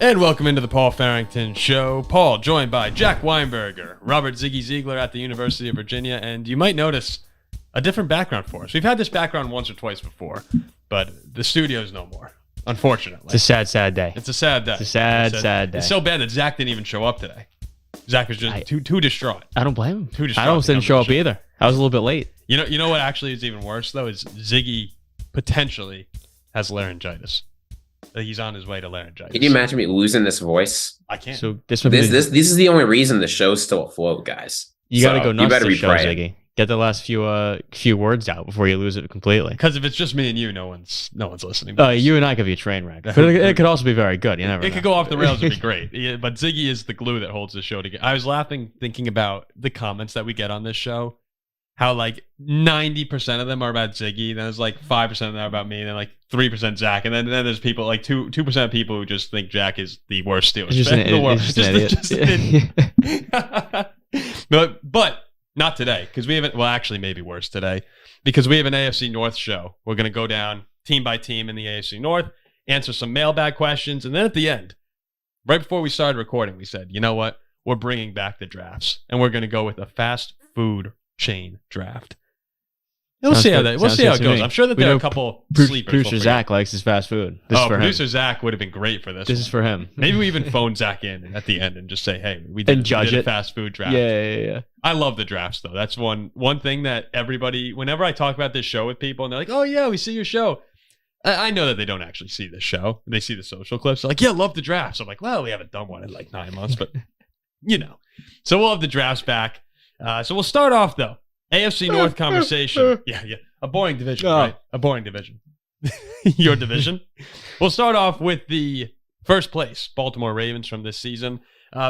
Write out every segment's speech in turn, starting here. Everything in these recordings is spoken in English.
And welcome into the Paul Farrington Show. Paul, joined by Jack Weinberger, Robert Ziggy Ziegler at the University of Virginia, and you might notice a different background for us. We've had this background once or twice before, but the studio's no more, unfortunately. It's a sad, sad day. It's a sad day. It's a sad, sad day. It's so bad that Zach didn't even show up today. Zach was just too distraught. I don't blame him. Too distraught. I almost didn't show up either. I was a little bit late. You know what actually is even worse, though, is Ziggy potentially has laryngitis. He's on his way to laryngitis. Can you imagine me losing this voice? I can't. So This is the only reason the show's still afloat, guys. You got to go nuts. You better to be show, praying. Ziggy. Get the last few words out before you lose it completely. Because if it's just me and you, no one's listening. You and I could be a train wreck, but it could also be very good. You never know. It could go off the rails and be great. Yeah, but Ziggy is the glue that holds the show together. I was laughing thinking about the comments that we get on this show. How like 90% of them are about Ziggy, then there's like 5% of them are about me, and then like 3% Zach, and then there's people like 2% of people who just think Jack is the worst Steelers fan in the world. But not today, because we haven't. Well, actually, maybe worse today, because we have an AFC North show. We're going to go down team by team in the AFC North, answer some mailbag questions, and then at the end, right before we started recording, we said, you know what? We're bringing back the drafts, and we're going to go with a fast food chain draft. We'll see how it goes. I'm sure that there are a couple sleepers. Producer Zach likes his fast food. Producer Zach would have been great for this. This is for him. Maybe we even phone Zach in at the end and just say, "Hey, we did a fast food draft." Yeah. I love the drafts though. That's one thing that everybody. Whenever I talk about this show with people, and they're like, "Oh yeah, we see your show." I know that they don't actually see this show. They see the social clips. They're like, "Yeah, love the drafts." I'm like, "Well, we haven't done one in like 9 months, but you know." So we'll have the drafts back. So we'll start off though. AFC North conversation. Yeah. A boring division, right? A boring division. Your division. We'll start off with the first place, Baltimore Ravens from this season.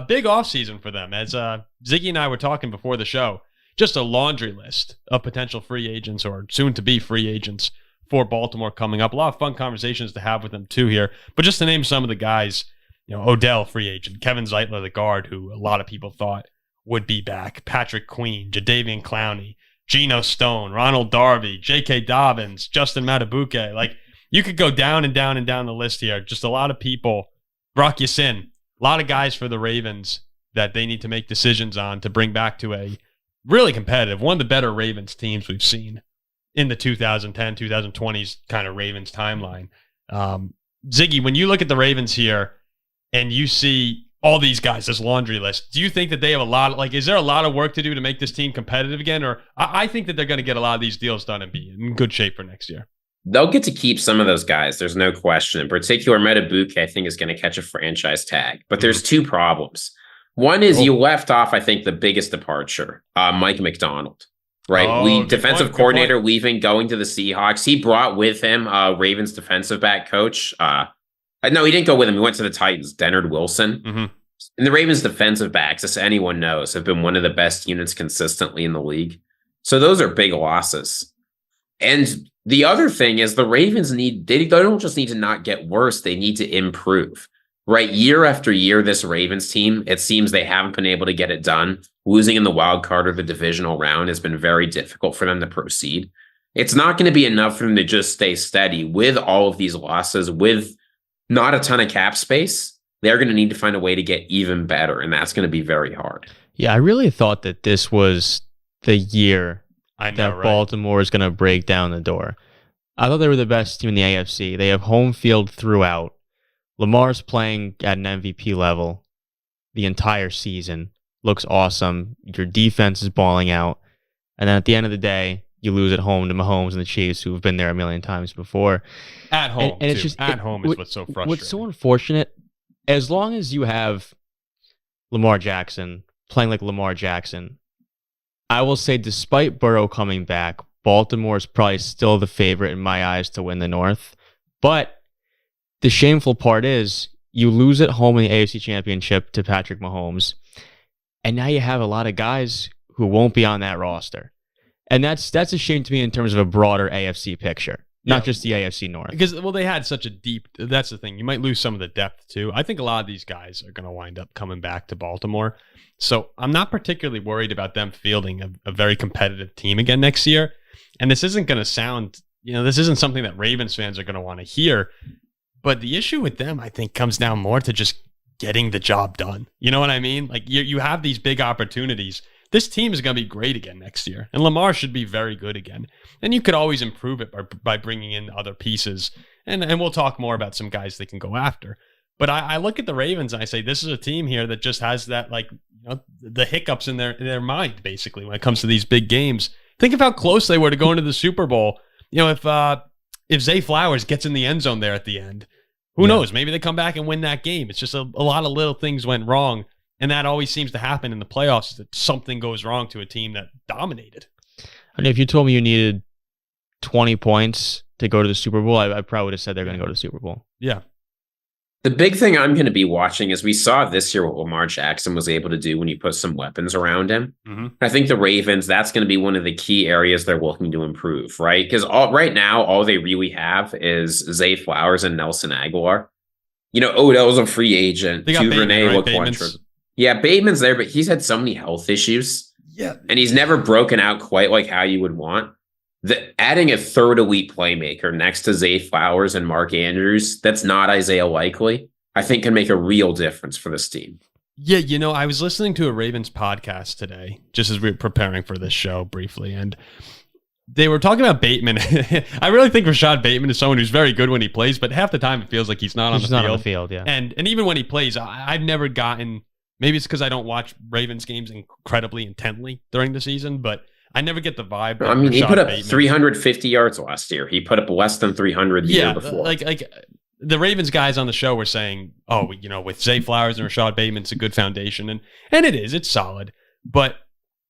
Big offseason for them. As Ziggy and I were talking before the show, just a laundry list of potential free agents or soon-to-be free agents for Baltimore coming up. A lot of fun conversations to have with them too here. But just to name some of the guys, Odell, free agent. Kevin Zeitler, the guard, who a lot of people thought would be back. Patrick Queen, Jadeveon Clowney, Geno Stone, Ronald Darby, J.K. Dobbins, Justin Matabuke. Like, you could go down and down and down the list here. Just a lot of people. Brock Yassin, a lot of guys for the Ravens that they need to make decisions on to bring back to a really competitive, one of the better Ravens teams we've seen in the 2010, 2020s kind of Ravens timeline. Ziggy, when you look at the Ravens here and you see all these guys, this laundry list, do you think that they have is there a lot of work to do to make this team competitive again? Or I think that they're going to get a lot of these deals done and be in good shape for next year. They'll get to keep some of those guys. There's no question. In particular, Metabuke, I think, is going to catch a franchise tag. But there's two problems. One is you left off, I think, the biggest departure, Mike McDonald. Right? Defensive coordinator leaving, going to the Seahawks. He brought with him Ravens defensive back coach. No, he didn't go with him. He went to the Titans, Dennard Wilson. Mm-hmm. And the Ravens defensive backs, as anyone knows, have been one of the best units consistently in the league. So those are big losses. And the other thing is the Ravens they don't just need to not get worse, they need to improve. Right? Year after year, this Ravens team, it seems they haven't been able to get it done. Losing in the wild card or the divisional round has been very difficult for them to proceed. It's not going to be enough for them to just stay steady with all of these losses, with not a ton of cap space. They're going to need to find a way to get even better, and that's going to be very hard. Yeah, I really thought that this was the year Baltimore is going to break down the door. I thought they were the best team in the AFC. They have home field throughout. Lamar's playing at an MVP level the entire season. Looks awesome. Your defense is balling out. And then at the end of the day, you lose at home to Mahomes and the Chiefs, who have been there a million times before. At home, and it's just at home is what's so frustrating. What's so unfortunate, as long as you have Lamar Jackson playing like Lamar Jackson, I will say despite Burrow coming back, Baltimore is probably still the favorite in my eyes to win the North. But the shameful part is you lose at home in the AFC Championship to Patrick Mahomes, and now you have a lot of guys who won't be on that roster. And that's a shame to me in terms of a broader AFC picture, not just the AFC North. Because, they had such a deep, that's the thing. You might lose some of the depth too. I think a lot of these guys are going to wind up coming back to Baltimore. So I'm not particularly worried about them fielding a very competitive team again next year. And this isn't going to sound, this isn't something that Ravens fans are going to want to hear. But the issue with them, I think, comes down more to just getting the job done. You know what I mean? Like you have these big opportunities. This team is going to be great again next year, and Lamar should be very good again. And you could always improve it by bringing in other pieces. And we'll talk more about some guys they can go after. But I look at the Ravens and I say, this is a team here that just has that, like, the hiccups in their mind, basically, when it comes to these big games. Think of how close they were to going to the Super Bowl. If Zay Flowers gets in the end zone there at the end, who knows? Maybe they come back and win that game. It's just a lot of little things went wrong. And that always seems to happen in the playoffs, that something goes wrong to a team that dominated. And if you told me you needed 20 points to go to the Super Bowl, I probably would have said they're going to go to the Super Bowl. Yeah. The big thing I'm going to be watching is we saw this year what Lamar Jackson was able to do when you put some weapons around him. Mm-hmm. I think the Ravens, that's going to be one of the key areas they're looking to improve, right? Because right now, all they really have is Zay Flowers and Nelson Aguilar. Odell's a free agent. They got Bateman, right? Yeah, Bateman's there, but he's had so many health issues. Yeah. And he's never broken out quite like how you would want. Adding a third elite playmaker next to Zay Flowers and Mark Andrews, that's not Isaiah Likely, I think can make a real difference for this team. Yeah, I was listening to a Ravens podcast today, just as we were preparing for this show briefly, and they were talking about Bateman. I really think Rashad Bateman is someone who's very good when he plays, but half the time it feels like he's not on the field. He's not on the field, yeah. And even when he plays, I've never gotten, maybe it's because I don't watch Ravens games incredibly intently during the season, but I never get the vibe. I mean, he put up Bateman 350 yards last year. He put up less than 300 the year before. Like the Ravens guys on the show were saying, with Zay Flowers and Rashad Bateman, it's a good foundation. And it is. It's solid. But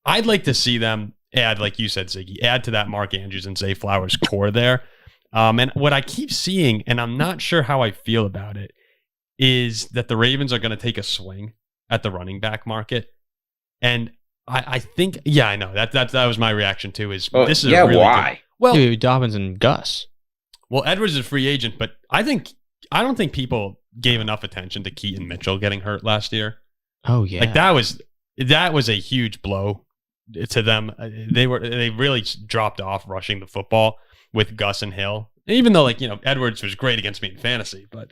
I'd like to see them add, like you said, Ziggy, add to that Mark Andrews and Zay Flowers core there. And what I keep seeing, and I'm not sure how I feel about it, is that the Ravens are going to take a swing at the running back market. And I think, I know that was my reaction too. This is really why? Good, well, dude, Dobbins and Gus. Well, Edwards is a free agent, but I don't think people gave enough attention to Keaton Mitchell getting hurt last year. Oh yeah, like that was a huge blow to them. They really dropped off rushing the football with Gus and Hill. Even though Edwards was great against me in fantasy, but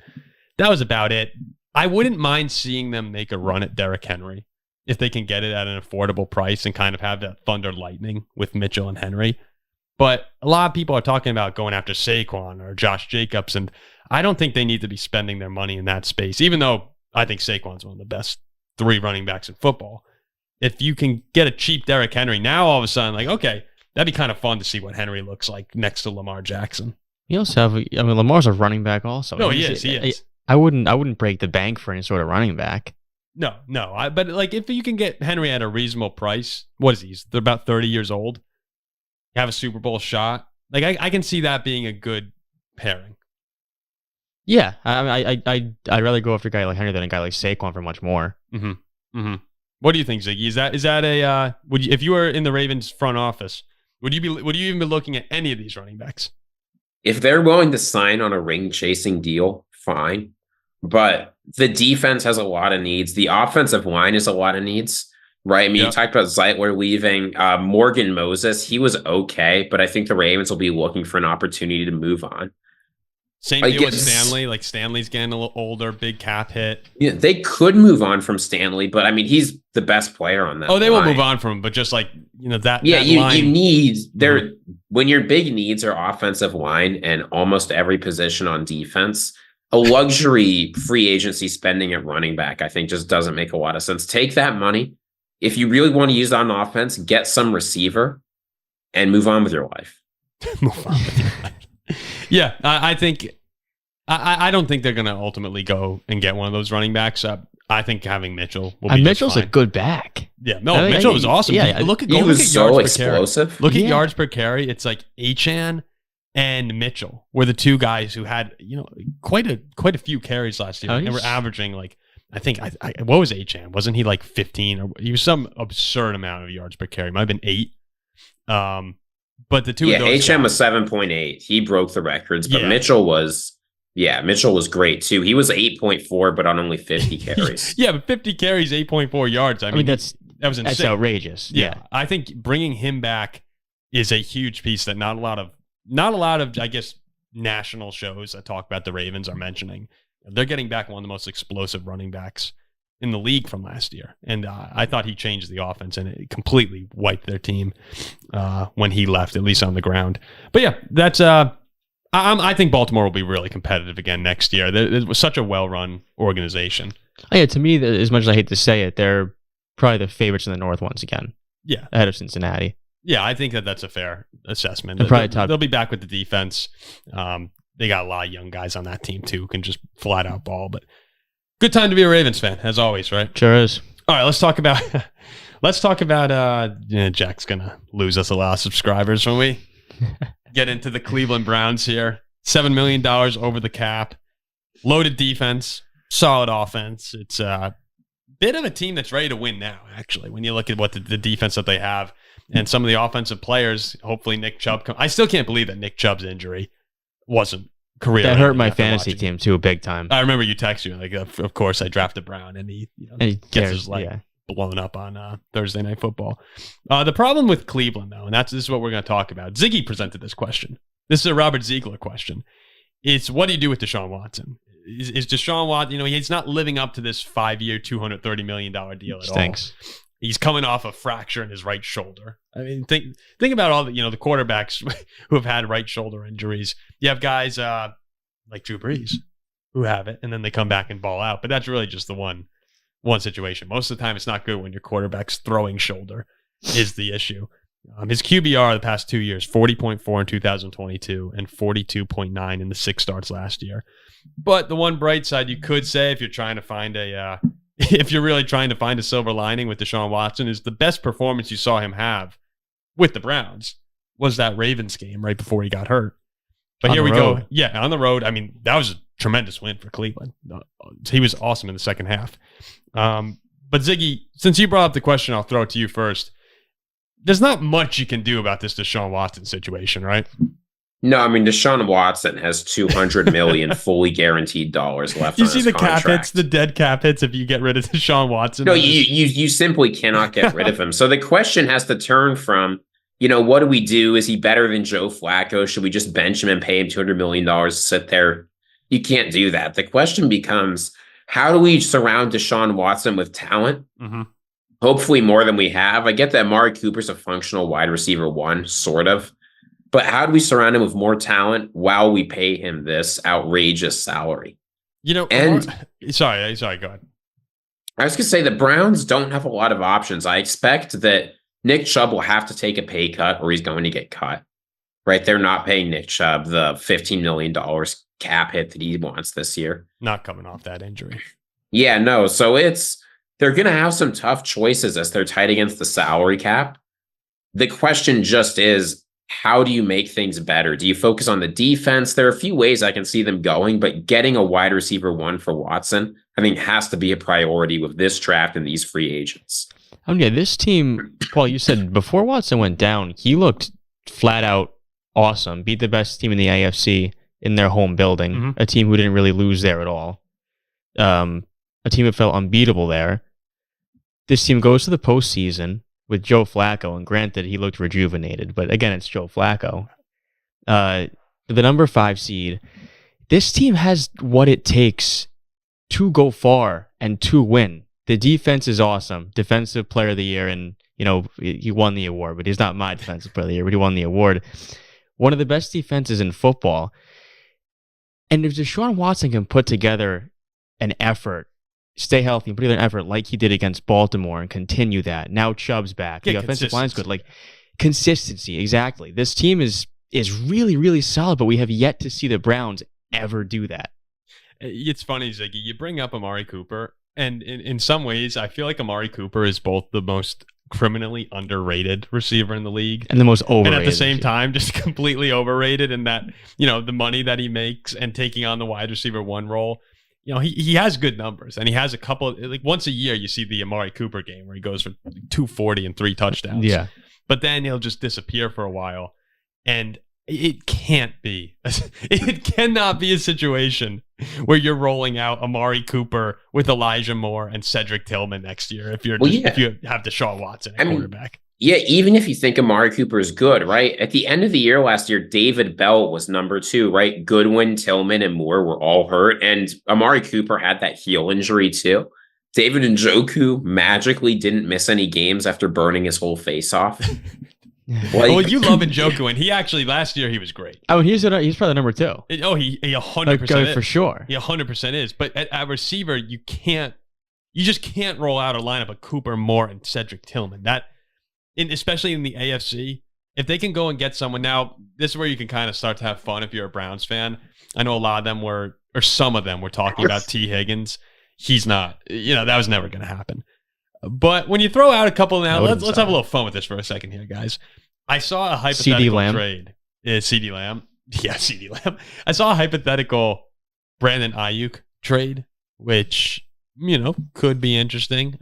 that was about it. I wouldn't mind seeing them make a run at Derrick Henry if they can get it at an affordable price and kind of have that thunder lightning with Mitchell and Henry. But a lot of people are talking about going after Saquon or Josh Jacobs, and I don't think they need to be spending their money in that space, even though I think Saquon's one of the best 3 running backs in football. If you can get a cheap Derrick Henry, now all of a sudden, okay, that'd be kind of fun to see what Henry looks like next to Lamar Jackson. You also have, Lamar's a running back also. No, he is. I wouldn't break the bank for any sort of running back. No. But if you can get Henry at a reasonable price, what is he? They're about 30 years old. Have a Super Bowl shot. I can see that being a good pairing. Yeah, I'd rather go after a guy like Henry than a guy like Saquon for much more. Mm-hmm. Mm-hmm. What do you think, Ziggy? Is that a if you were in the Ravens front office, would you even be looking at any of these running backs? If they're willing to sign on a ring chasing deal, fine. But the defense has a lot of needs. The offensive line has a lot of needs, right? I mean, You talked about Ziegler leaving. Morgan Moses, he was okay, but I think the Ravens will be looking for an opportunity to move on. Same deal with Stanley. Stanley's getting a little older, big cap hit. Yeah, they could move on from Stanley, but I mean, he's the best player on that. They line. will move on from him, but just that. Yeah, that you line, need when your big needs are offensive line and almost every position on defense. A luxury free agency spending at running back, I think, just doesn't make a lot of sense. Take that money. If you really want to use it on offense, get some receiver and move on with your life. Move on with your life. Yeah, I think I don't think they're going to ultimately go and get one of those running backs. I think having Mitchell will be Mitchell's fine. A good back. Yeah, Mitchell was awesome. Yeah, look at yards explosive. per carry. Look at yards per carry. It's like Achane and Mitchell were the two guys who had quite a few carries last year. And were averaging I think what was Achane? Wasn't he 15 or he was some absurd amount of yards per carry? Might have been 8. But the two of those Achane was 7.8. He broke the records, but Mitchell was great too. He was 8.4, but on only 50 carries. Yeah, but 50 carries, 8.4 yards. I mean that was insane. That's outrageous. Yeah. I think bringing him back is a huge piece that not a lot of I guess national shows that talk about the Ravens are mentioning, they're getting back one of the most explosive running backs in the league from last year. And I thought he changed the offense, and it completely wiped their team when he left, at least on the ground. But yeah, that's I think Baltimore will be really competitive again next year. It was such a well-run organization. Oh, yeah, to me, as much as I hate to say it, they're probably the favorites in the North once again. Yeah. Ahead of Cincinnati. Yeah, I think that's a fair assessment. They'll be back with the defense. They got a lot of young guys on that team, too, who can just flat out ball. But good time to be a Ravens fan, as always, right? Sure is. All right, let's talk about Jack's going to lose us a lot of subscribers when we get into the Cleveland Browns here. $7 million over the cap. Loaded defense. Solid offense. It's a bit of a team that's ready to win now, actually, when you look at what the defense that they have and some of the offensive players. Hopefully Nick Chubb I still can't believe that Nick Chubb's injury wasn't career. That hurt my fantasy team, too, big time. I remember you texted me, like, of course, I drafted Brown, and he gets his leg blown up on Thursday Night Football. The problem with Cleveland, though, and this is what we're going to talk about. Ziggy presented this question. This is a Robert Ziegler question. It's, what do you do with Deshaun Watson? Is Deshaun Watson, he's not living up to this 5-year, $230 million deal at all. He's coming off a fracture in his right shoulder. I mean, think about all the quarterbacks who have had right shoulder injuries. You have guys like Drew Brees who have it, and then they come back and ball out. But that's really just the one situation. Most of the time, it's not good when your quarterback's throwing shoulder is the issue. His QBR the past 2 years, 40.4 in 2022 and 42.9 in the 6 starts last year. But the one bright side you could say, if you're trying to find if you're really trying to find a silver lining with Deshaun Watson, is the best performance you saw him have with the Browns was that Ravens game right before he got hurt. But here we go. Yeah, on the road. I mean, that was a tremendous win for Cleveland. He was awesome in the second half. But Ziggy, since you brought up the question, I'll throw it to you first. There's not much you can do about this Deshaun Watson situation, right? No, I mean, Deshaun Watson has $200 million fully guaranteed dollars left. You on see his the contract. cap hits, the dead cap hits if you get rid of Deshaun Watson. No, you simply cannot get rid of him. So the question has to turn from, what do we do? Is he better than Joe Flacco? Should we just bench him and pay him $200 million to sit there? You can't do that. The question becomes, how do we surround Deshaun Watson with talent? Mm-hmm. Hopefully more than we have. I get that Amari Cooper's a functional wide receiver one, sort of. But how do we surround him with more talent while we pay him this outrageous salary? Sorry, go ahead. I was going to say the Browns don't have a lot of options. I expect that Nick Chubb will have to take a pay cut or he's going to get cut. Right? They're not paying Nick Chubb the $15 million cap hit that he wants this year. Not coming off that injury. Yeah, no. So they're going to have some tough choices as they're tight against the salary cap. The question just is, how do you make things better? Do you focus on the defense? There are a few ways I can see them going, but getting a wide receiver one for Watson, I think, has to be a priority with this draft and these free agents. Yeah, this team, Paul, you said before Watson went down, he looked flat out awesome. Beat the best team in the AFC in their home building, a team who didn't really lose there at all. A team that felt unbeatable there. This team goes to the postseason with Joe Flacco, and granted, he looked rejuvenated, but again, it's Joe Flacco. The number 5 seed. This team has what it takes to go far and to win. The defense is awesome. Defensive Player of the Year, and he won the award, but he's not my Defensive Player of the Year, but he won the award. One of the best defenses in football. And if Deshaun Watson can put together an effort, stay healthy and put together an effort like he did against Baltimore and continue that. Now Chubb's back. The offensive line's good. Like, consistency, exactly. This team is really, really solid, but we have yet to see the Browns ever do that. It's funny, Ziggy. You bring up Amari Cooper, and in some ways, I feel like Amari Cooper is both the most criminally underrated receiver in the league and the most overrated. And at the same time, just completely overrated in that, the money that he makes and taking on the wide receiver one role. He has good numbers, and he has a couple, like once a year you see the Amari Cooper game where he goes for 240 and 3 touchdowns. Yeah. But then he'll just disappear for a while. And it cannot be a situation where you're rolling out Amari Cooper with Elijah Moore and Cedric Tillman next year if you have Deshaun Watson at quarterback. Yeah, even if you think Amari Cooper is good, right? At the end of the year last year, David Bell was number 2, right? Goodwin, Tillman, and Moore were all hurt. And Amari Cooper had that heel injury too. David Njoku magically didn't miss any games after burning his whole face off. Well, you love Njoku, and he actually, last year, he was great. Oh, he's probably number 2. He 100% is. For sure. He 100% is. But at receiver, you just can't roll out a lineup of Cooper, Moore, and Cedric Tillman. Especially in the AFC, if they can go and get someone. Now, this is where you can kind of start to have fun if you're a Browns fan. I know a lot of them or some of them were talking about T. Higgins. He's not, that was never going to happen. But when you throw out a couple now, let's have a little fun with this for a second here, guys. I saw a hypothetical trade. CD Lamb. Yeah, CD Lamb. I saw a hypothetical Brandon Ayuk trade, which, could be interesting.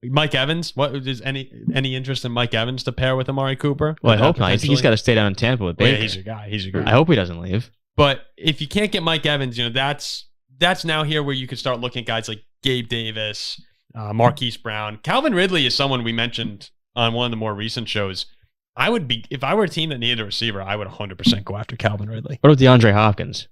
Mike Evans, what is any interest in Mike Evans to pair with Amari Cooper? Well, I hope not. He's got to stay down in Tampa with Baker. Yeah, he's your guy. He's your guy. I hope he doesn't leave. But if you can't get Mike Evans, that's now here where you could start looking at guys like Gabe Davis, Marquise Brown. Calvin Ridley is someone we mentioned on one of the more recent shows. If I were a team that needed a receiver, I would 100% go after Calvin Ridley. What about DeAndre Hopkins?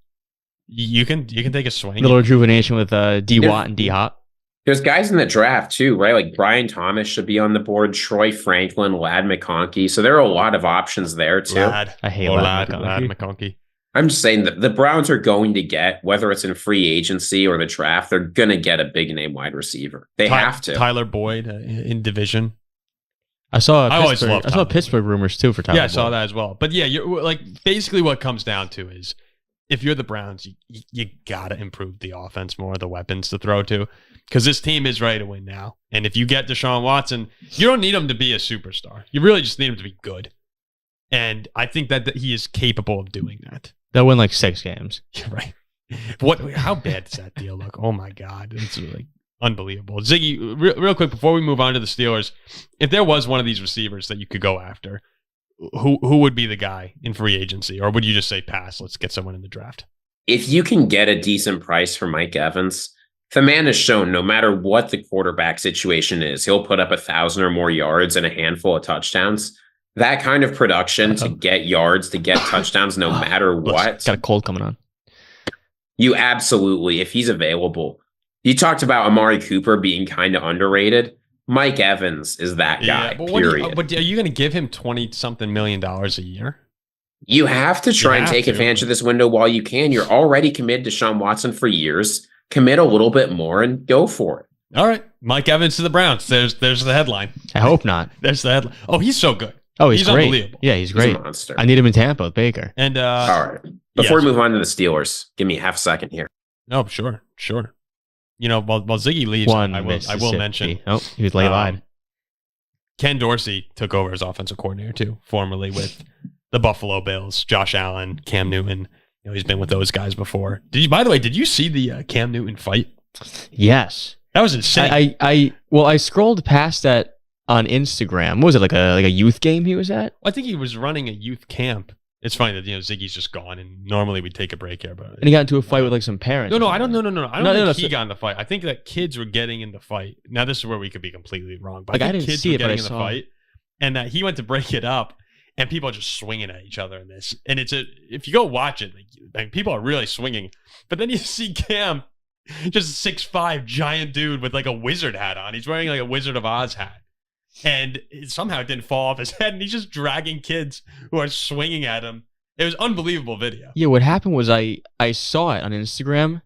You can take a swing. A little rejuvenation with D Watt and D Hop. There's guys in the draft too, right? Like Brian Thomas should be on the board, Troy Franklin, Lad McConkey. So there are a lot of options there too. I hate Lad McConkey. I'm just saying that the Browns are going to get, whether it's in free agency or the draft, they're going to get a big name wide receiver. They have to. Tyler Boyd in division. I saw Pittsburgh rumors too for Tyler Boyd. I saw that as well. But yeah, you're like basically what it comes down to is if you're the Browns, you got to improve the offense more, the weapons to throw to. Because this team is ready to win now. And if you get Deshaun Watson, you don't need him to be a superstar. You really just need him to be good. And I think that he is capable of doing that. They'll win like 6 games. Right. How bad does that deal look? Oh my God. It's like unbelievable. Ziggy, real quick, before we move on to the Steelers, if there was one of these receivers that you could go after, who would be the guy in free agency? Or would you just say pass? Let's get someone in the draft. If you can get a decent price for Mike Evans, the man has shown no matter what the quarterback situation is, he'll put up 1,000 or more yards and a handful of touchdowns. That kind of production to get yards, to get touchdowns, no matter what. Got a cold coming on. You absolutely, if he's available. You talked about Amari Cooper being kind of underrated. Mike Evans is that guy, period. But are you going to give him $20-something million a year? You have to try and take advantage of this window while you can. You're already committed to Deshaun Watson for years. Commit a little bit more and go for it. All right. Mike Evans to the Browns. There's the headline. I hope not. There's the headline. Oh, he's so good. Oh, he's great. Unbelievable. Yeah, he's great. He's a monster. I need him in Tampa with Baker. And all right. Before we move on to the Steelers, give me half a second here. No, sure. While Ziggy leaves, I will mention. Oh, he was late line. Ken Dorsey took over as offensive coordinator too, formerly with the Buffalo Bills. Josh Allen, Cam Newton. He's been with those guys before. By the way, did you see the Cam Newton fight? Yes. That was insane. I scrolled past that on Instagram. What was it, like a youth game he was at? I think he was running a youth camp. It's funny that Ziggy's just gone, and normally we'd take a break here, but and he got into a fight with like some parents. No, I don't. No, I don't think he got in the fight. I think that kids were getting in the fight. Now this is where we could be completely wrong, but I think kids were getting in the fight, and that he went to break it up, and people are just swinging at each other in this. And if you go watch it, like people are really swinging, but then you see Cam, just a 6'5" giant dude with like a wizard hat on. He's wearing like a Wizard of Oz hat. And somehow it didn't fall off his head, and he's just dragging kids who are swinging at him. It was unbelievable video. Yeah, what happened was I saw it on Instagram,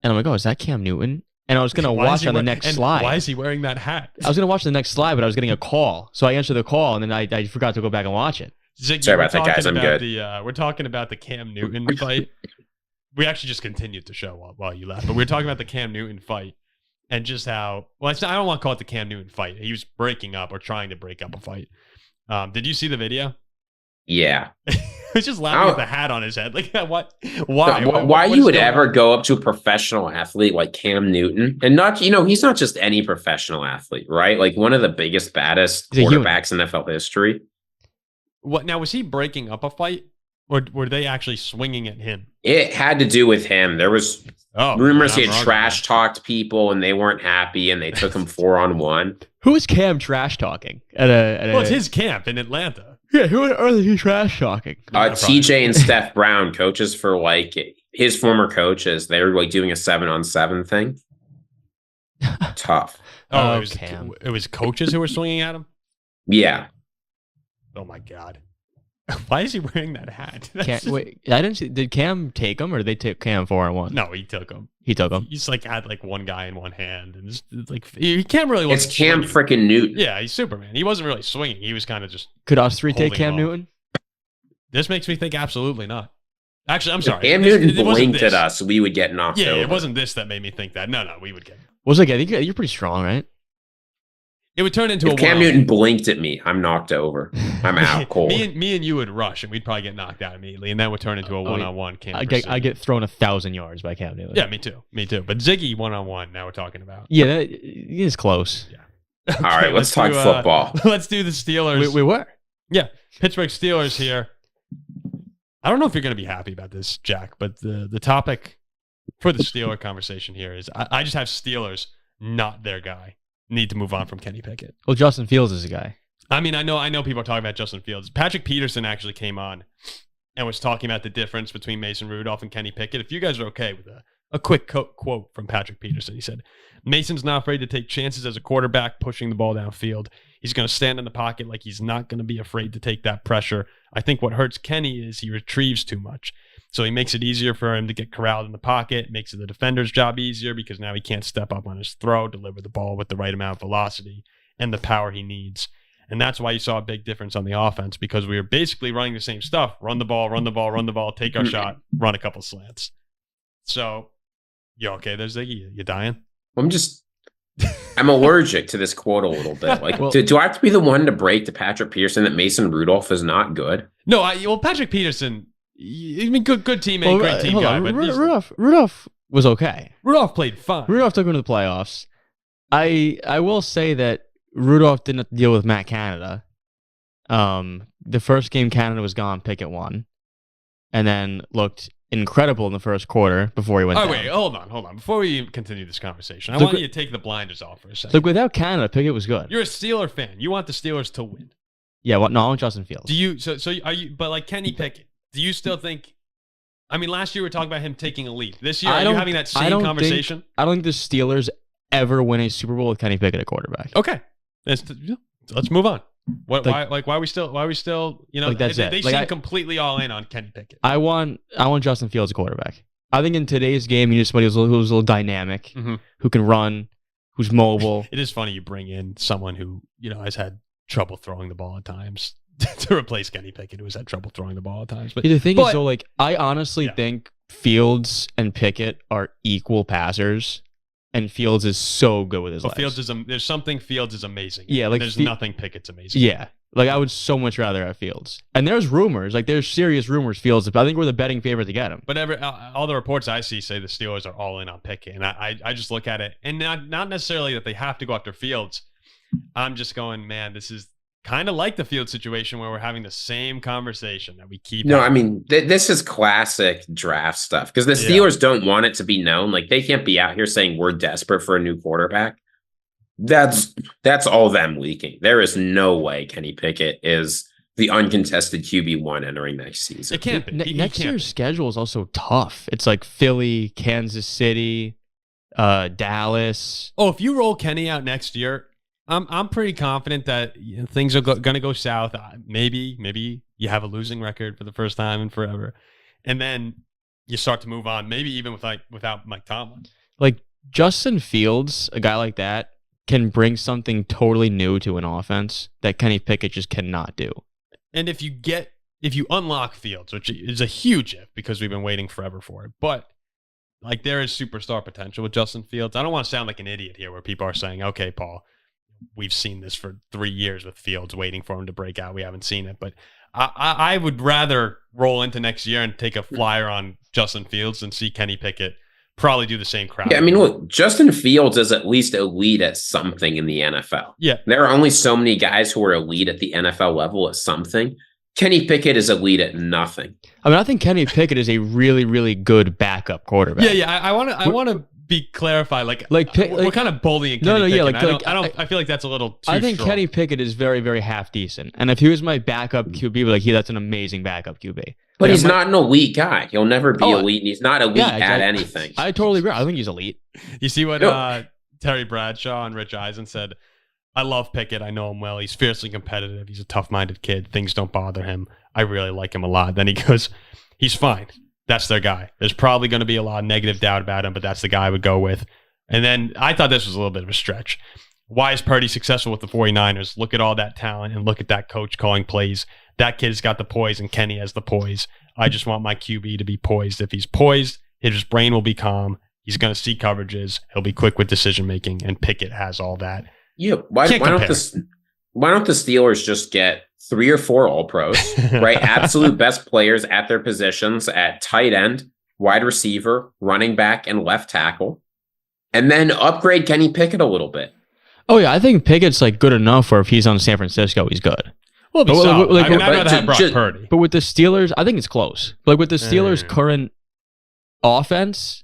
and I'm like, oh, is that Cam Newton? And I was going to watch on the next slide. Why is he wearing that hat? I was going to watch the next slide, but I was getting a call. So I answered the call, and then I forgot to go back and watch it. Ziggy, sorry about that, guys. I'm good. We're talking about the Cam Newton fight. We actually just continued the show while you left, but we were talking about the Cam Newton fight. And just how, I don't want to call it the Cam Newton fight. He was breaking up or trying to break up a fight. Did you see the video? Yeah. He was just laughing at the hat on his head. Like, what? Why? Why you would ever go up to a professional athlete like Cam Newton? And not, he's not just any professional athlete, right? Like one of the biggest, baddest quarterbacks in NFL history. What now? Was he breaking up a fight? Or were they actually swinging at him? It had to do with him. There was rumors he had trash talked people and they weren't happy and they took him 4-on-1. Who is Cam trash talking? Well, it's his camp in Atlanta. Yeah, who on earth is he trash talking? TJ and Steph Brown, coaches for like his former coaches, they were like doing a 7-on-7 thing. Tough. Oh, it was coaches who were swinging at him? Yeah. Oh my God. Why is he wearing that hat? Wait, I didn't see. Did Cam take him or did they take Cam 4-on-1? No, he took him. He took him. He's like had like one guy in one hand, and it's like he can't really. It's Cam freaking Newton. Yeah, he's Superman. He wasn't really swinging. He was kind of just. Could us three take Cam Newton? This makes me think absolutely not. Actually, I'm sorry. Cam Newton blinked at us, we would get knocked over. Yeah, it wasn't this that made me think that. No, we would get. Was like I think you're pretty strong, right? It would turn into if Cam Newton blinked at me, I'm knocked over. I'm out cold. me and you would rush, and we'd probably get knocked out immediately, and that would turn into a one-on-one. I get thrown 1,000 yards by Cam Newton. Yeah, me too. But Ziggy one-on-one. Now we're talking about. Yeah, that is close. Yeah. Okay, all right, let's talk football. Let's do the Steelers. We were. Yeah, Pittsburgh Steelers here. I don't know if you're going to be happy about this, Jack, but the topic for the Steeler conversation here is I just have Steelers not their guy. Need to move on from Kenny Pickett. Well, Justin Fields is a guy. I mean, I know people are talking about Justin Fields. Patrick Peterson actually came on and was talking about the difference between Mason Rudolph and Kenny Pickett. If you guys are okay with a quick quote from Patrick Peterson, he said, "Mason's not afraid to take chances as a quarterback, pushing the ball downfield. He's going to stand in the pocket like he's not going to be afraid to take that pressure. I think what hurts Kenny is he retrieves too much. So he makes it easier for him to get corralled in the pocket, makes the defender's job easier because now he can't step up on his throw, deliver the ball with the right amount of velocity and the power he needs. And that's why you saw a big difference on the offense, because we were basically running the same stuff. Run the ball, take our shot, run a couple slants." So, you okay there, Ziggy? You dying? I'm allergic to this quote a little bit. Like, do I have to be the one to break to Patrick Peterson that Mason Rudolph is not good? No, Patrick Peterson, I mean, good teammate, great team guy. But Rudolph was okay. Rudolph played fine. Rudolph took him to the playoffs. I will say that Rudolph didn't have to deal with Matt Canada. The first game Canada was gone, Pickett won, and then looked incredible in the first quarter before he went down. Wait, hold on. Before we continue this conversation, I want you to take the blinders off for a second. Look, without Canada, Pickett was good. You're a Steeler fan. You want the Steelers to win. Yeah, I want Justin Fields. Do you? So are you? But like Kenny Pickett, do you still think? I mean, last year we were talking about him taking a leap. This year, are you having that same conversation? I don't think the Steelers ever win a Super Bowl with Kenny Pickett at quarterback. Okay, let's move on. Why are we still? They seem completely all in on Kenny Pickett. I want Justin Fields a quarterback. I think in today's game, you need somebody who's a little dynamic, who can run, who's mobile. It is funny you bring in someone who has had trouble throwing the ball at times to replace Kenny Pickett, who has had trouble throwing the ball at times. But the thing is, though, like I honestly think Fields and Pickett are equal passers. And Fields is so good with his legs. There's something Fields is amazing. Yeah, like there's nothing Pickett's amazing. Yeah, like I would so much rather have Fields. And there's rumors, like there's serious rumors Fields. I think we're the betting favorite to get him. But all the reports I see say the Steelers are all in on Pickett, and I just look at it, and not necessarily that they have to go after Fields. I'm just going, man, this is kind of like the Field situation where we're having the same conversation that we keep. No, I mean, this is classic draft stuff because the Steelers don't want it to be known. Like they can't be out here saying we're desperate for a new quarterback. That's all them leaking. There is no way Kenny Pickett is the uncontested QB1 entering next season. It can't be. Next year's schedule is also tough. It's like Philly, Kansas City, Dallas. Oh, if you roll Kenny out next year, I'm pretty confident that things are going to go south. Maybe you have a losing record for the first time in forever, and then you start to move on. Maybe even without Mike Tomlin. Like Justin Fields, a guy like that can bring something totally new to an offense that Kenny Pickett just cannot do. And if you unlock Fields, which is a huge if because we've been waiting forever for it, but like there is superstar potential with Justin Fields. I don't want to sound like an idiot here, where people are saying, "Okay, Paul, we've seen this for 3 years with Fields, waiting for him to break out. We haven't seen it." But I would rather roll into next year and take a flyer on Justin Fields than see Kenny Pickett probably do the same crap. Yeah, I mean, look, Justin Fields is at least elite at something in the NFL. Yeah. There are only so many guys who are elite at the NFL level at something. Kenny Pickett is elite at nothing. I mean, I think Kenny Pickett is a really, really good backup quarterback. Yeah. I want to be clarified. We're kind of bullying Kenny Pickett. I feel like that's a little too I think strong. Kenny Pickett is very, very half decent. And if he was my backup QB, that's an amazing backup QB. But he's not an elite guy. He'll never be elite. And he's not elite at anything. I totally agree. I think he's elite. You see what Terry Bradshaw and Rich Eisen said? I love Pickett. I know him well. He's fiercely competitive. He's a tough-minded kid. Things don't bother him. I really like him a lot. Then he goes, he's fine. That's their guy. There's probably going to be a lot of negative doubt about him, but that's the guy I would go with. And then I thought this was a little bit of a stretch. Why is Purdy successful with the 49ers? Look at all that talent and look at that coach calling plays. That kid's got the poise and Kenny has the poise. I just want my QB to be poised. If he's poised, his brain will be calm. He's going to see coverages. He'll be quick with decision-making, and Pickett has all that. Yeah, why don't the Steelers just get 3 or 4 All-Pros, right? Absolute best players at their positions at tight end, wide receiver, running back, and left tackle, and then upgrade Kenny Pickett a little bit. Oh yeah, I think Pickett's good enough for if he's on San Francisco, he's good. Well, I'd rather have Brock Purdy. But with the Steelers, I think it's close. With the Steelers' current offense,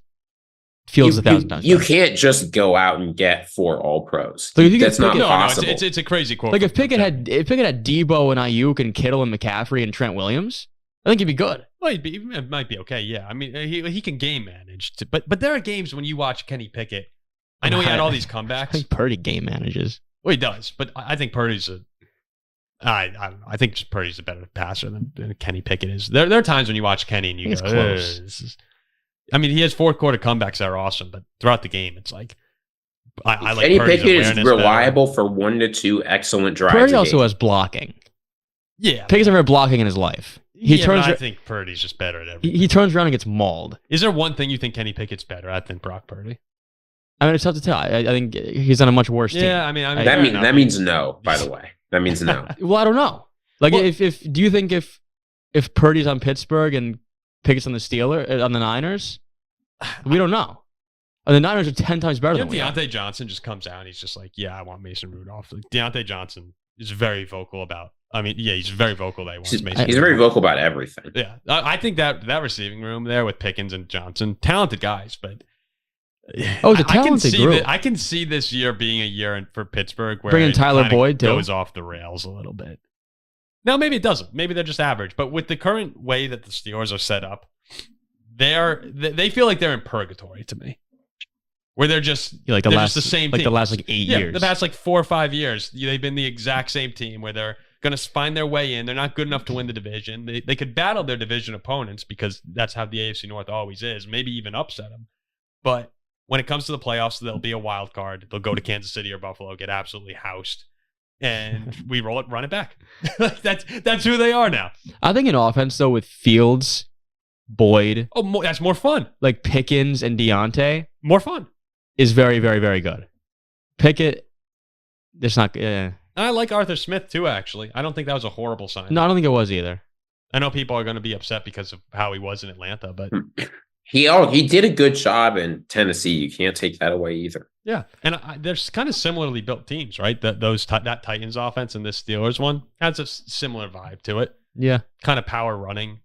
feels 1,000 times. You can't just go out and get 4 All-Pros. That's not possible. It's a crazy quote. If Pickett had Debo and Ayuk and Kittle and McCaffrey and Trent Williams, I think he'd be good. Well, it might be okay. Yeah, I mean, he can game manage. But there are games when you watch Kenny Pickett. I know he had all these comebacks. I think Purdy game manages. Well, he does, but I think Purdy's I don't know. I think Purdy's a better passer than Kenny Pickett is. There are times when you watch Kenny and you go, close. I mean, he has 4th quarter comebacks that are awesome, but throughout the game, it's like I like Kenny Purdy's Pickett is reliable better. for 1 to 2 excellent drives. Purdy also has blocking. Yeah, Pickett's never had blocking in his life. I think Purdy's just better at everything. He turns around and gets mauled. Is there one thing you think Kenny Pickett's better at than Brock Purdy? I mean, it's tough to tell. I think he's on a much worse team. Yeah, I mean that means no. By the way, that means no. Well, I don't know. If do you think if Purdy's on Pittsburgh and Pickett's on the Niners, we don't know. And the Niners are 10 times better than we are. Deontay Johnson just comes out and he's just like, yeah, I want Mason Rudolph. Deontay Johnson is very vocal about. I mean, yeah, he's very vocal that he wants Mason Rudolph. He's very vocal about everything. Yeah, I think that receiving room there with Pickens and Johnson, talented guys, but. Oh, the talented group. I can see this year being a year for Pittsburgh where bringing Tyler Boyd too goes off the rails a little bit. Now maybe it doesn't. Maybe they're just average. But with the current way that the Steelers are set up, they feel like they're in purgatory to me, where they're just they're just the same team. The last 8 years. The past 4 or 5 years, they've been the exact same team where they're going to find their way in. They're not good enough to win the division. They could battle their division opponents because that's how the AFC North always is. Maybe even upset them, but. When it comes to the playoffs, there'll be a wild card. They'll go to Kansas City or Buffalo, get absolutely housed, and we run it back. That's who they are now. I think in offense, though, with Fields, Boyd, that's more fun. Like Pickens and Deontay, more fun is very, very, very good. Pickett, it's not. I like Arthur Smith too. Actually, I don't think that was a horrible sign. No, I don't think it was either. I know people are going to be upset because of how he was in Atlanta, but. He did a good job in Tennessee. You can't take that away either. Yeah, and they're kind of similarly built teams, right? That Titans offense and this Steelers one has a similar vibe to it. Yeah, kind of power running.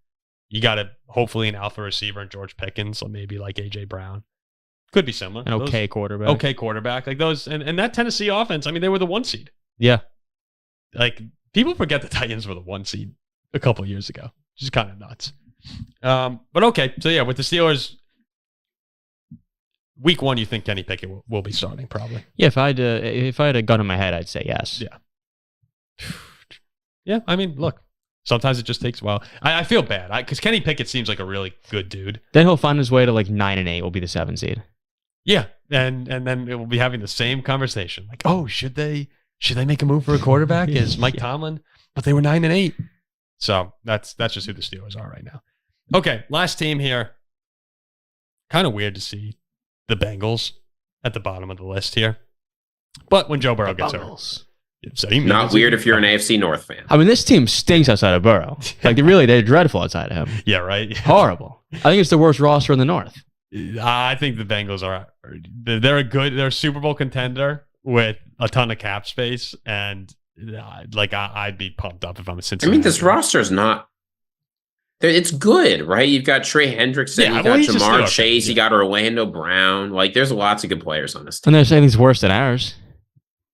You got hopefully an alpha receiver in George Pickens, or maybe like AJ Brown. Could be similar. An okay quarterback. Okay quarterback like those, and that Tennessee offense. I mean, they were the 1 seed. Yeah, like people forget the Titans were the 1 seed a couple of years ago, which is kind of nuts. But okay, so yeah, with the Steelers, week 1, you think Kenny Pickett will be starting probably? Yeah, if I had a gun in my head, I'd say yes. Yeah. Yeah, I mean, look, sometimes it just takes a while. I feel bad because Kenny Pickett seems like a really good dude. Then he'll find his way to 9-8. Will be the 7 seed. Yeah, and then it will be having the same conversation. Like, oh, should they make a move for a quarterback? Is Mike Tomlin? But they were 9-8. So that's just who the Steelers are right now. Okay, last team here. Kind of weird to see the Bengals at the bottom of the list here. But when Joe Burrow gets hurt. So not weird if you're an AFC North fan. I mean, this team stinks outside of Burrow. They're dreadful outside of him. Yeah, right? Horrible. I think it's the worst roster in the North. I think the Bengals they're a Super Bowl contender with a ton of cap space, and like I'd be pumped up if I'm a I Cincinnati. mean, this roster is not. It's good, right? You've got Trey Hendrickson, Yeah, you well, got he's a Jamar Steeler Chase, fan, you got Orlando Brown. Like, there's lots of good players on this team. And they're saying he's worse than ours.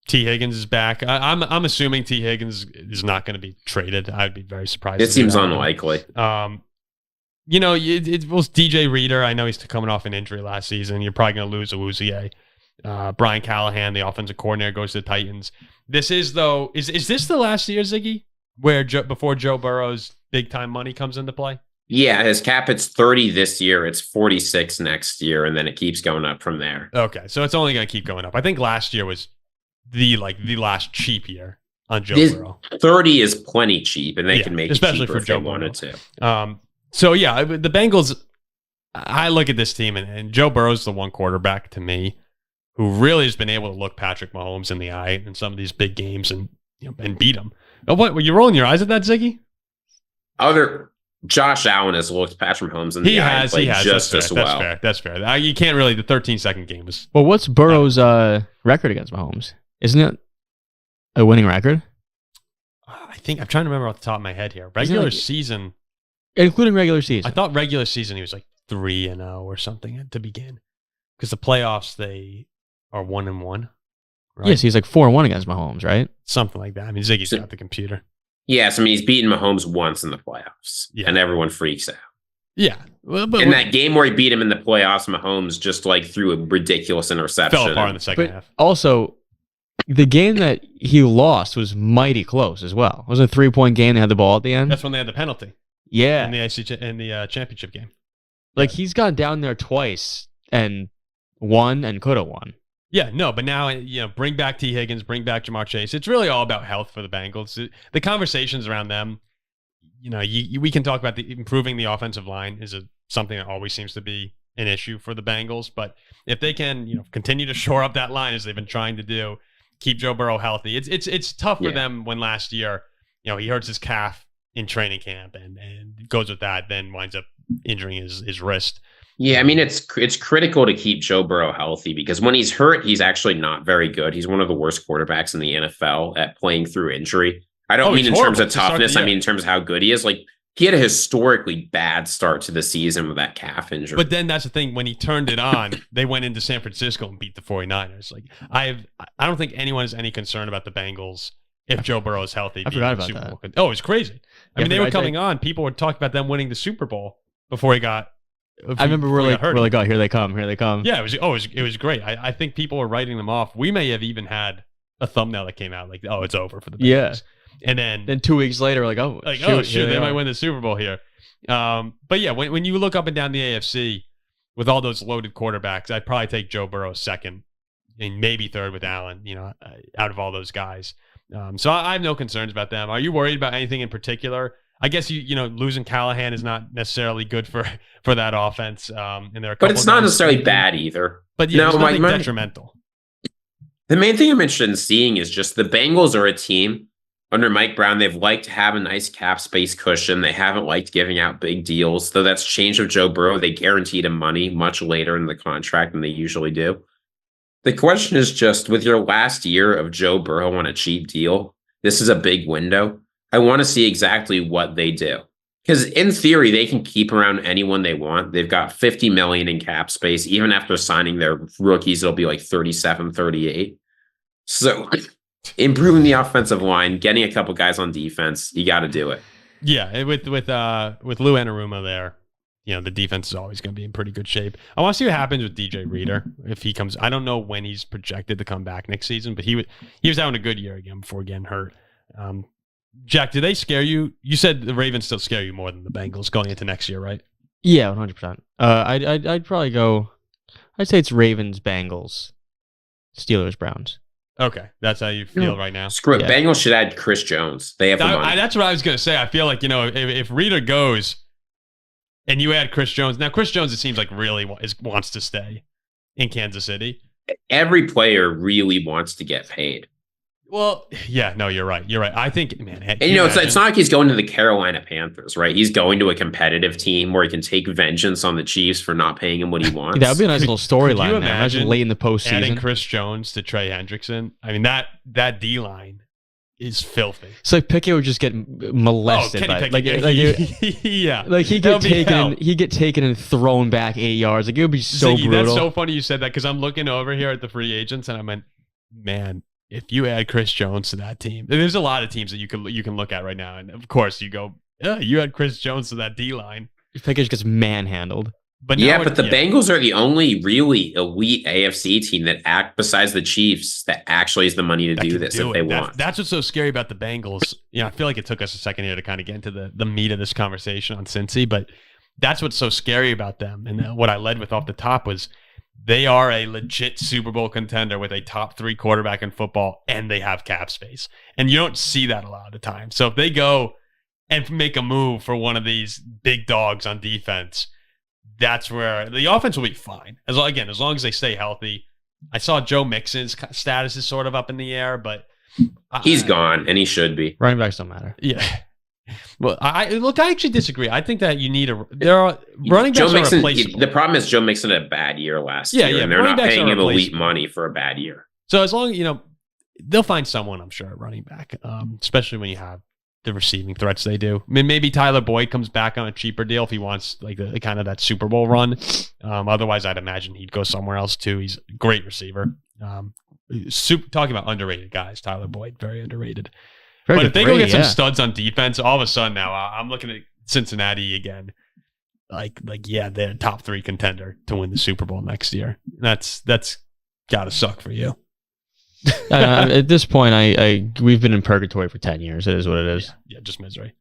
T. Higgins is back. I'm assuming T. Higgins is not going to be traded. I'd be very surprised. It seems unlikely. You know, it was DJ Reader. I know he's coming off an injury last season. You're probably going to lose Awuzie. Brian Callahan, the offensive coordinator, goes to the Titans. This is though. Is this the last year, Ziggy, where before Joe Burrow's big time money comes into play? Yeah, his cap, it's 30 this year. It's 46 next year, and then it keeps going up from there. Okay, so it's only going to keep going up. I think last year was the last cheap year on Joe Burrow. 30 is plenty cheap, and they can make especially it cheaper for if Joe they wanted to. So yeah, the Bengals. I look at this team, and Joe Burrow's the one quarterback to me who really has been able to look Patrick Mahomes in the eye in some of these big games and beat him. Oh, what were you rolling your eyes at that, Ziggy? Josh Allen has looked Patrick Mahomes in the eye and played just as well. That's fair. You can't really. The 13-second game was. Well, what's Burrow's record against Mahomes? Isn't it a winning record? I think I'm trying to remember off the top of my head here. Regular season, including regular season. I thought regular season he was like 3-0 or something to begin, because the playoffs they are 1-1. Right? Yes, he's like 4-1 against Mahomes, right? Something like that. I mean, Ziggy's got the computer. Yes, I mean, he's beaten Mahomes once in the playoffs, and everyone freaks out. Yeah. Well, but in that game where he beat him in the playoffs, Mahomes just like threw a ridiculous interception. Fell apart in the second half. Also, the game that he lost was mighty close as well. It was a 3-point game. They had the ball at the end. That's when they had the penalty. Yeah. In the championship game. Like, he's gone down there twice and won and could have won. Yeah, no, but now, bring back T. Higgins, bring back Jamar Chase. It's really all about health for the Bengals. The conversations around them, we can talk about improving the offensive line is something that always seems to be an issue for the Bengals. But if they can, continue to shore up that line as they've been trying to do, keep Joe Burrow healthy. It's tough for them when last year, he hurts his calf in training camp and goes with that, then winds up injuring his wrist. Yeah, I mean, it's critical to keep Joe Burrow healthy because when he's hurt, he's actually not very good. He's one of the worst quarterbacks in the NFL at playing through injury. I don't mean in terms of toughness. I mean in terms of how good he is. Like, he had a historically bad start to the season with that calf injury. But then that's the thing. When he turned it on, they went into San Francisco and beat the 49ers. Like, I don't think anyone has any concern about the Bengals if Joe Burrow is healthy. I forgot about that. Oh, it's crazy. I mean, they were coming on. People were talking about them winning the Super Bowl before he got. I remember we're like, oh, here they come. Yeah, it was great. I think people were writing them off. We may have even had a thumbnail that came out like, oh, it's over for the Bengals. Yeah. And then 2 weeks later, like, shoot, they might win the Super Bowl here. But yeah, when you look up and down the AFC with all those loaded quarterbacks, I'd probably take Joe Burrow second and maybe third with Allen, out of all those guys. So I have no concerns about them. Are you worried about anything in particular? I guess losing Callahan is not necessarily good for that offense. And there are, but it's not necessarily bad either. But yeah, it's nothing detrimental. The main thing I'm interested in seeing is just the Bengals are a team under Mike Brown. They've liked to have a nice cap space cushion. They haven't liked giving out big deals, though that's changed with Joe Burrow. They guaranteed him money much later in the contract than they usually do. The question is just with your last year of Joe Burrow on a cheap deal, this is a big window. I want to see exactly what they do. Because in theory, they can keep around anyone they want. They've got $50 million in cap space. Even after signing their rookies, it'll be like 37, 38. So improving the offensive line, getting a couple guys on defense, you got to do it. Yeah, with Lou Anarumo there, the defense is always going to be in pretty good shape. I want to see what happens with DJ Reader if he comes. I don't know when he's projected to come back next season, but he was having a good year again before getting hurt. Jack, do they scare you? You said the Ravens still scare you more than the Bengals going into next year, right? Yeah, 100%. I'd probably go. I'd say it's Ravens, Bengals, Steelers, Browns. Okay, that's how you feel right now. Screw it. Yeah. Bengals should add Chris Jones. They have the money. That's what I was going to say. I feel like if Reader goes and you add Chris Jones, now Chris Jones it seems like really wants to stay in Kansas City. Every player really wants to get paid. Well, yeah, no, you're right. I think, man, and it's not like he's going to the Carolina Panthers, right? He's going to a competitive team where he can take vengeance on the Chiefs for not paying him what he wants. That would be a nice little storyline. Imagine late in the postseason adding Chris Jones to Trey Hendrickson. I mean, that D line is filthy. It's like Pickett would just get molested. Kenny by, Pickett, yeah. Like he'd get taken and thrown back 8 yards. Like it would be so Ziggy, brutal. that's so funny you said that because I'm looking over here at the free agents and I went, man, if you add Chris Jones to that team, there's a lot of teams that you can look at right now, and of course you go, yeah, you had Chris Jones to that D line. Pickett gets manhandled. But the Bengals are the only really elite AFC team that besides the Chiefs, that actually has the money to do this if they want. That's what's so scary about the Bengals. I feel like it took us a second here to kind of get into the meat of this conversation on Cincy, but that's what's so scary about them. And what I led with off the top was they are a legit Super Bowl contender with a top 3 quarterback in football, and they have cap space. And you don't see that a lot of the time. So if they go and make a move for one of these big dogs on defense, that's where the offense will be fine. As long as they stay healthy. I saw Joe Mixon's status is sort of up in the air, but he's gone, and he should be. Running backs don't matter. Yeah. Well, I actually disagree. I think that you need running backs are replaceable. The problem is Joe Mixon had a bad year last year, and they're not paying him elite money for a bad year. So as long as they'll find someone, I'm sure, at running back, especially when you have the receiving threats they do. I mean, maybe Tyler Boyd comes back on a cheaper deal if he wants like the kind of that Super Bowl run. Otherwise, I'd imagine he'd go somewhere else too. He's a great receiver. Talking about underrated guys, Tyler Boyd, very underrated. But if they go get some studs on defense, all of a sudden now I'm looking at Cincinnati again. They're a top 3 contender to win the Super Bowl next year. That's gotta suck for you. At this point, we've been in purgatory for 10 years. It is what it is. Yeah, just misery.